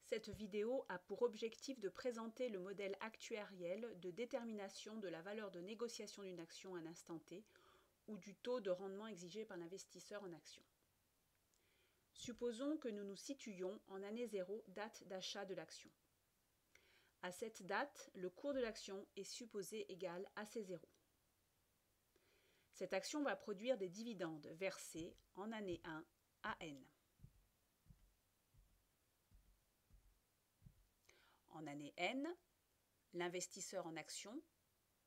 Cette vidéo a pour objectif de présenter le modèle actuariel de détermination de la valeur de négociation d'une action à un instant T ou du taux de rendement exigé par l'investisseur en action. Supposons que nous nous situions en année 0, date d'achat de l'action. À cette date, le cours de l'action est supposé égal à C0. Cette action va produire des dividendes versés en année 1 à N. En année N, l'investisseur en action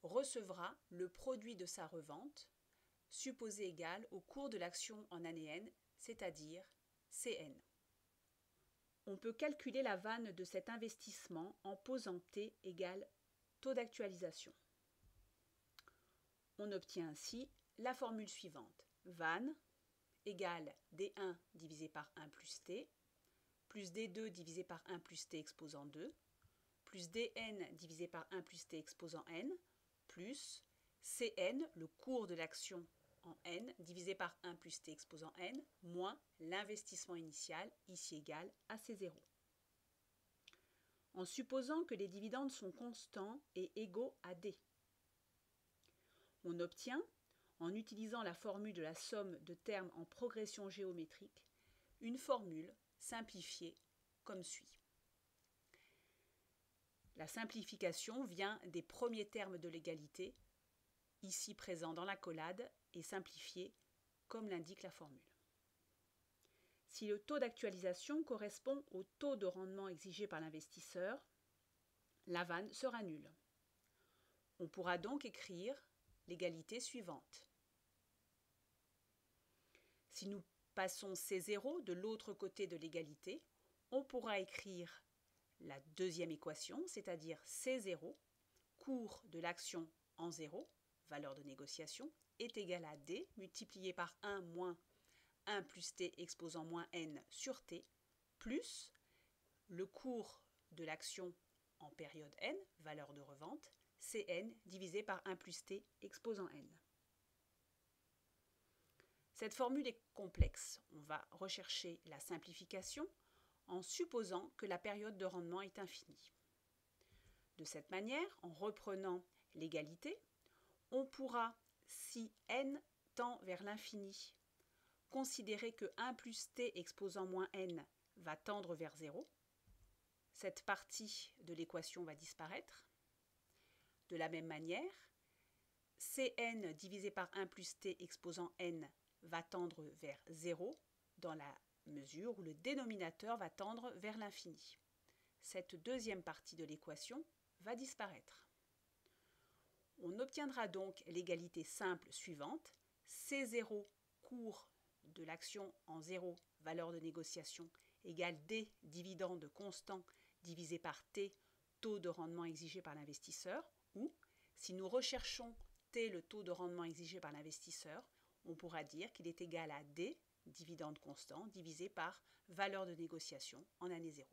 recevra le produit de sa revente, supposé égal au cours de l'action en année N, c'est-à-dire Cn. On peut calculer la vanne de cet investissement en posant T égale taux d'actualisation. On obtient ainsi la formule suivante. Vanne égale D1 divisé par 1 plus T, plus D2 divisé par 1 plus T exposant 2, plus Dn divisé par 1 plus T exposant N, plus Cn, le cours de l'action en N, divisé par 1 plus T exposant N, moins l'investissement initial, ici égal à C0. En supposant que les dividendes sont constants et égaux à D, on obtient, en utilisant la formule de la somme de termes en progression géométrique, une formule simplifiée comme suit. La simplification vient des premiers termes de l'égalité, ici présents dans l'accolade, et simplifiés comme l'indique la formule. Si le taux d'actualisation correspond au taux de rendement exigé par l'investisseur, la vanne sera nulle. On pourra donc écrire l'égalité suivante. Si nous passons C0 de l'autre côté de l'égalité, on pourra écrire la deuxième équation, c'est-à-dire C0, cours de l'action en 0, valeur de négociation, est égal à D multiplié par 1 moins 1 plus T exposant moins N sur T, plus le cours de l'action en période N, valeur de revente, Cn divisé par 1 plus T exposant N. Cette formule est complexe. On va rechercher la simplification en supposant que la période de rendement est infinie. De cette manière, en reprenant l'égalité, on pourra, si n tend vers l'infini, considérer que 1 plus t exposant moins n va tendre vers 0. Cette partie de l'équation va disparaître. De la même manière, Cn divisé par 1 plus t exposant n va tendre vers 0 dans la mesure où le dénominateur va tendre vers l'infini. Cette deuxième partie de l'équation va disparaître. On obtiendra donc l'égalité simple suivante. C0, cours de l'action en 0, valeur de négociation, égale D, dividende constant, divisé par T, taux de rendement exigé par l'investisseur, ou, si nous recherchons T, le taux de rendement exigé par l'investisseur, on pourra dire qu'il est égal à D, dividende constant, divisé par valeur de négociation en année 0.